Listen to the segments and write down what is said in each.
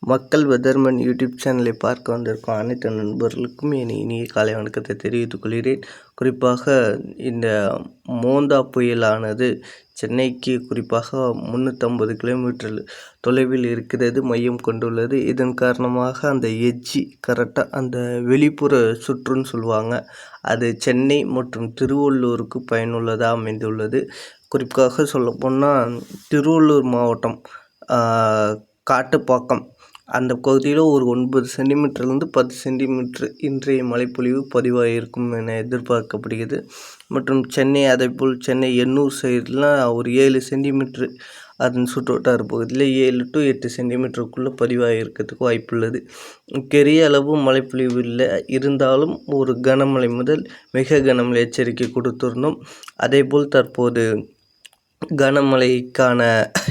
மக்கள் weatherman YouTube சேனலை பார்க்க வந்திருக்கும் அனைத்து நண்பர்களுக்கும் என் இனிய காலை வணக்கத்தை தெரிவித்துக் கொள்கிறேன். குறிப்பாக இந்த மோந்தா புயலானது சென்னைக்கு குறிப்பாக 350 கிலோமீட்டர் தொலைவில் இருக்கிறது மையம் கொண்டுள்ளது. இதன் காரணமாக அந்த எட்ஜி கரெக்டாக அந்த வெளிப்புற சுற்றுன்னு சொல்லுவாங்க, அது சென்னை மற்றும் திருவள்ளூருக்கு பயனுள்ளதாக அமைந்துள்ளது. குறிப்பாக சொல்லப்போனால் திருவள்ளூர் மாவட்டம் காட்டுப்பாக்கம் அந்த பகுதியில் ஒரு 9 சென்டிமீட்டர்லேருந்து 10 சென்டிமீட்டர் இன்றைய மழைப்பொழிவு பதிவாகியிருக்கும் என எதிர்பார்க்கப்படுகிறது. மற்றும் சென்னை அதேபோல் சென்னை எண்ணூர் சைடெலாம் ஒரு 7 சென்டிமீட்ரு அதன் சுற்றுவட்டார பகுதியில் 7 to 8 சென்டிமீட்டருக்குள்ளே பதிவாகியிருக்கிறதுக்கு வாய்ப்புள்ளது. பெரிய அளவு மழைப்பொழிவு இல்லை, இருந்தாலும் ஒரு கனமழை முதல் மிக கனமழை எச்சரிக்கை கொடுத்திருந்தோம். அதேபோல் தற்போது கனமழைக்கான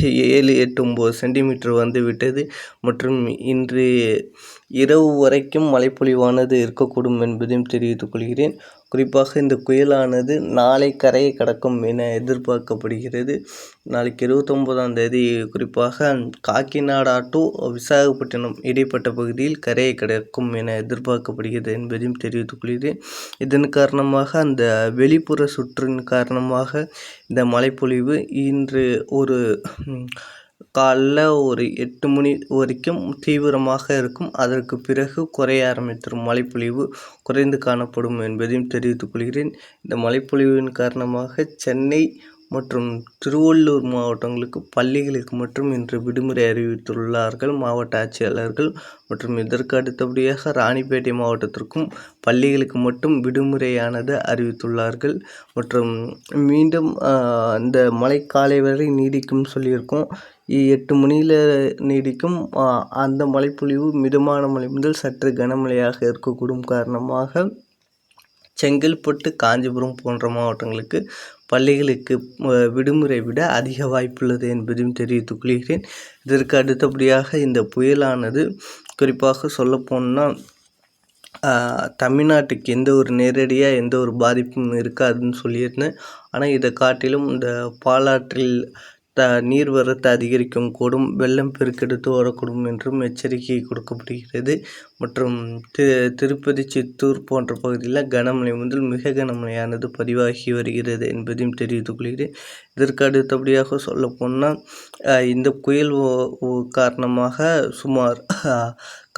7, 8, 9 சென்டிமீட்டர் வந்துவிட்டது. மற்றும் இன்று இரவு வரைக்கும் மழைப்பொழிவானது இருக்கக்கூடும் என்பதையும் தெரிவித்துக் கொள்கிறேன். குறிப்பாக இந்த புயலானது நாளை கரையை கடக்கும் என எதிர்பார்க்கப்படுகிறது. நாளைக்கு 29ஆம் தேதி குறிப்பாக காக்கிநாடா டு விசாகப்பட்டினம் இடைப்பட்ட பகுதியில் கரையை கடக்கும் என எதிர்பார்க்கப்படுகிறது என்பதையும் தெரிவித்துக் கொள்கிறேன். இதன் காரணமாக அந்த வெளிப்புற சுற்றின் காரணமாக இந்த மழைப்பொழிவு இன்று ஒரு காலைல ஒரு 8 மணி வரைக்கும் தீவிரமாக இருக்கும். அதற்கு பிறகு குறைய ஆரம்பித்திடும், மழைப்பொழிவு குறைந்து காணப்படும் என்பதையும் தெரிவித்துக் கொள்கிறேன். இந்த மழைப்பொழிவின் காரணமாக சென்னை மற்றும் திருவள்ளூர் மாவட்டங்களுக்கு பள்ளிகளுக்கு மற்றும் இன்று விடுமுறை அறிவித்துள்ளார்கள் மாவட்ட ஆட்சியாளர்கள். மற்றும் இதற்கு அடுத்தபடியாக ராணிப்பேட்டை மாவட்டத்திற்கும் பள்ளிகளுக்கு மட்டும் விடுமுறையானது அறிவித்துள்ளார்கள். மற்றும் மீண்டும் இந்த மழை காலை வரை நீடிக்கும் சொல்லியிருக்கோம். 8 மணியில் நீடிக்கும். அந்த மழைப்பொழிவு மிதமான மழை முதல் சற்று கனமழையாக இருக்கக்கூடும். காரணமாக செங்கல்பட்டு, காஞ்சிபுரம் போன்ற மாவட்டங்களுக்கு பள்ளிகளுக்கு விடுமுறை விட அதிக வாய்ப்புள்ளது என்பதையும் தெரிவித்துக் கொள்கிறேன். இதற்கு அடுத்தபடியாக இந்த புயலானது குறிப்பாக சொல்லப்போனால் தமிழ்நாட்டுக்கு எந்த ஒரு நேரடியாக எந்த ஒரு பாதிப்பும் இருக்காதுன்னு சொல்லியிருந்தேன். ஆனால் இதை காட்டிலும் இந்த பாலாற்றில் நீர்வரத்து அதிகரிக்கும் கூடும், வெள்ளம் பெருக்கெடுத்து வரக்கூடும் என்றும் எச்சரிக்கை கொடுக்கப்படுகிறது. மற்றும் திருப்பதி, சித்தூர் போன்ற பகுதியில் கனமழை முதல் மிக கனமழையானது பதிவாகி வருகிறது என்பதையும் தெரிவித்துக் கொள்கிறேன். இதற்கு அடுத்தபடியாக சொல்லப்போனால் இந்த புயல் காரணமாக சுமார்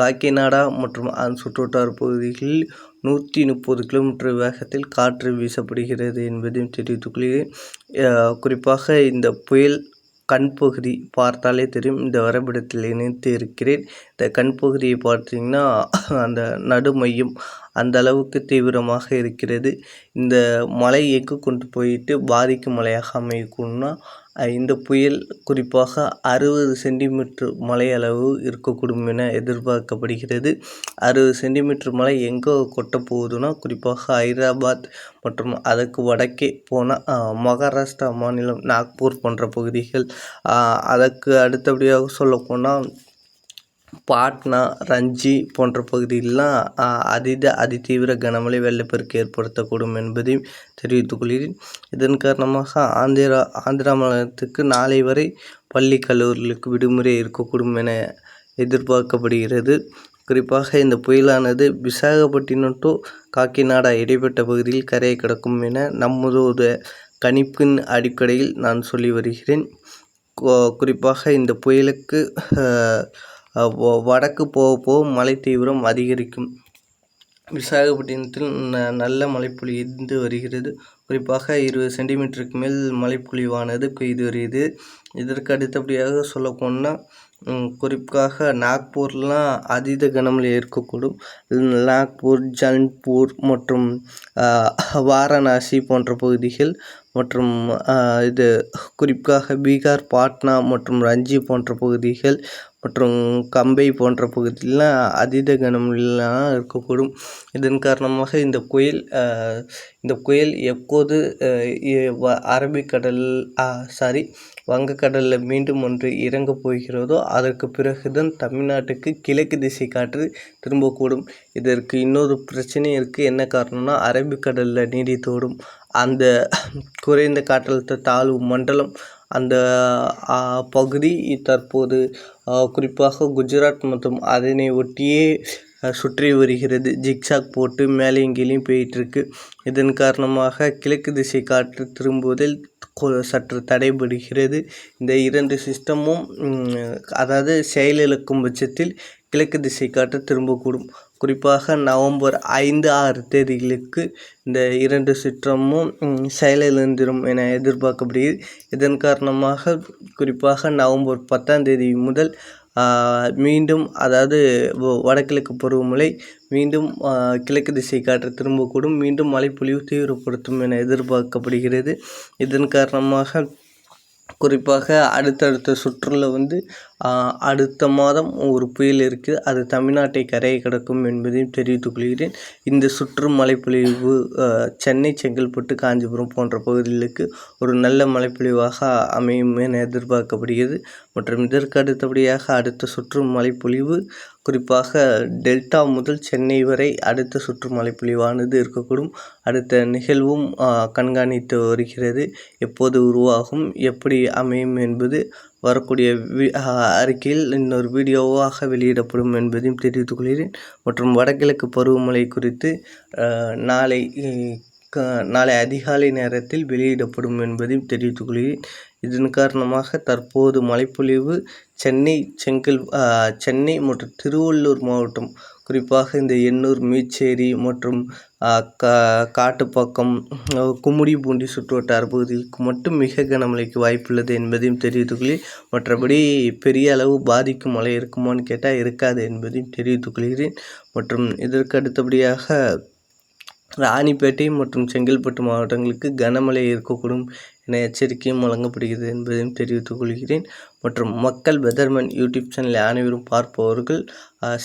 காக்கிநாடா மற்றும் அதன் சுற்றுவட்டார பகுதிகளில் 130 கிலோமீட்டர் வேகத்தில் காற்று வீசப்படுகிறது என்பதையும் தெரிவித்துக் கொள்கிறேன். குறிப்பாக இந்த புயல் கண்பகுதி பார்த்தாலே தெரியும். இந்த வரைபடத்தில் இணைத்து இருக்கிறேன். இந்த கண்பகுதியை பார்த்தீங்கன்னா அந்த நடுமையம் அந்த அளவுக்கு தீவிரமாக இருக்கிறது. இந்த மழை எங்கு கொண்டு போயிட்டு பாதிக்கும் மழையாக அமையக்கூடும்னா இந்த புயல் குறிப்பாக 60 சென்டிமீட்டர் மழை அளவு இருக்கக்கூடும் என எதிர்பார்க்கப்படுகிறது. 60 சென்டிமீட்டர் மழை எங்கே கொட்ட போகுதுன்னா குறிப்பாக ஹைதராபாத் மற்றும் அதற்கு வடக்கே போனால் மகாராஷ்டிரா மாநிலம் நாக்பூர் போன்ற பகுதிகள், அதற்கு அடுத்தபடியாக சொல்லப்போனால் பாட்னா, ரஞ்சி போன்ற பகுதிகளெலாம் அதிதீவிர கனமழை வெள்ளப்பெருக்கு ஏற்படுத்தக்கூடும் என்பதையும் தெரிவித்துக் கொள்கிறேன். இதன் காரணமாக ஆந்திரா மாநிலத்துக்கு நாளை வரை பள்ளி கல்லூரிகளுக்கு விடுமுறை இருக்கக்கூடும் என எதிர்பார்க்கப்படுகிறது. குறிப்பாக இந்த புயலானது விசாகப்பட்டினம் டு காக்கிநாடா இடைப்பட்ட பகுதியில் கரையை கடக்கும் என நமது கணிப்பின் அடிப்படையில் நான் சொல்லி வருகிறேன். குறிப்பாக இந்த புயலுக்கு வடக்கு போக மழை தீவிரம் அதிகரிக்கும். விசாகப்பட்டினத்தில் நல்ல மழைப்பொழிந்து வருகிறது. குறிப்பாக 20 சென்டிமீட்டருக்கு மேல் மழைப்பொழிவானது பெய்து வருகிறது. இதற்கு அடுத்தபடியாக சொல்லப்போனால் குறிப்பாக நாக்பூர்லாம் அதீத கனமழை இருக்கக்கூடும். நாக்பூர், ஜல்ன்பூர் மற்றும் வாரணாசி போன்ற பகுதிகள் மற்றும் இது குறிப்பாக பீகார், பாட்னா மற்றும் ரஞ்சி போன்ற பகுதிகள் மற்றும் கம்பை போன்ற பகுதியெலாம் அதீத கனமழைலாம் இருக்கக்கூடும். இதன் காரணமாக இந்த புயல் எப்போது வங்கக்கடலில் மீண்டும் ஒன்று இறங்கப் போகிறதோ அதற்கு பிறகுதான் தமிழ்நாட்டுக்கு கிழக்கு திசை காற்று திரும்பக்கூடும். இதற்கு இன்னொரு பிரச்சனை இருக்குது. என்ன காரணம்னா அரபிக்கடலில் நீடித்தோடும் அந்த குறைந்த காற்றழுத்த தாழ்வு மண்டலம் அந்த பகுதி தற்போது குறிப்பாக குஜராத் மற்றும் அதனை ஒட்டியே சுற்றி வருகிறது. ஜிக்ஜாக் போட்டு மேலேயும் கீழேயும் போயிட்டுருக்கு. இதன் காரணமாக கிழக்கு திசை காற்று திரும்புவதில் சற்று தடைபடுகிறது. இந்த 2 சிஸ்டமும் அதாவது செயலிழக்கும் பட்சத்தில் கிழக்கு திசை காற்று திரும்பக்கூடும். குறிப்பாக நவம்பர் 5, 6 தேதிகளுக்கு இந்த 2 சிஸ்டமும் செயலிழந்திடும் என எதிர்பார்க்கப்படுகிறது. இதன் காரணமாக குறிப்பாக நவம்பர் 10ஆம் தேதி முதல் மீண்டும் அதாவது வடகிழக்கு பருவமழை மீண்டும் கிழக்கு திசை காற்று திரும்பக்கூடும். மீண்டும் மழைப்பொழிவு தீவிரப்படுத்தும் என எதிர்பார்க்கப்படுகிறது. இதன் காரணமாக குறிப்பாக அடுத்தடுத்த சுற்றில் அடுத்த மாதம் ஒரு புயல் இருக்குது. அது தமிழ்நாட்டை கரையை கடக்கும் என்பதையும் தெரிவித்துக் கொள்கிறேன். இந்த சுற்று மழைப்பொழிவு சென்னை, செங்கல்பட்டு, காஞ்சிபுரம் போன்ற பகுதிகளுக்கு ஒரு நல்ல மழைப்பொழிவாக அமையும் என எதிர்பார்க்கப்படுகிறது. மற்றும் இதற்கு அடுத்தபடியாக அடுத்த சுற்று மழைப்பொழிவு குறிப்பாக டெல்டா முதல் சென்னை வரை அடுத்த சுற்று மழைப்பொழிவானது இருக்கக்கூடும். அடுத்த நிகழ்வும் கண்காணித்து வருகிறது. எப்போது உருவாகும், எப்படி அமையும் என்பது வரக்கூடிய அறிக்கையில் இன்னொரு வீடியோவாக வெளியிடப்படும் என்பதையும் தெரிவித்துக் கொள்கிறேன். மற்றும் வடகிழக்கு பருவமழை குறித்து நாளை அதிகாலை நேரத்தில் வெளியிடப்படும் என்பதையும் தெரிவித்துக் கொள்கிறேன். இதன் காரணமாக தற்போது மழைப்பொழிவு சென்னை மற்றும் திருவள்ளூர் மாவட்டம் குறிப்பாக இந்த எண்ணூர், மீச்சேரி மற்றும் காட்டுப்பாக்கம், கும்மிடிப்பூண்டி சுற்றுவட்டார பகுதிகளுக்கு மட்டும் மிக கனமழைக்கு வாய்ப்புள்ளது என்பதையும் தெரிவித்துக் கொள்கிறேன். மற்றபடி பெரிய அளவு பாதிக்கும் மழை இருக்குமான்னு கேட்டால் இருக்காது என்பதையும் தெரிவித்துக் கொள்கிறேன். மற்றும் இதற்கு அடுத்தபடியாக ராணிப்பேட்டை மற்றும் செங்கல்பட்டு மாவட்டங்களுக்கு கனமழை இருக்கக்கூடும் என எச்சரிக்கையும் வழங்கப்படுகிறது என்பதையும் தெரிவித்துக் கொள்கிறேன். மற்றும் மக்கள் வெதர்மேன் யூடியூப் சேனலை அனைவரும் பார்ப்பவர்கள்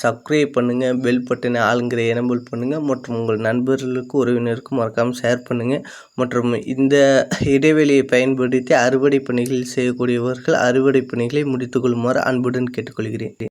சப்ஸ்கிரைப் பண்ணுங்கள், பெல் பட்டனை ஆளுங்கிற எனபிள் பண்ணுங்கள் மற்றும் உங்கள் நண்பர்களுக்கு உறவினருக்கும் மறக்காமல் ஷேர் பண்ணுங்கள். மற்றும் இந்த இடைவெளியை பயன்படுத்தி அறுவடை பணிகள் செய்யக்கூடியவர்கள் அறுவடை பணிகளை முடித்துக்கொள்ளுமாறு அன்புடன் கேட்டுக்கொள்கிறேன்.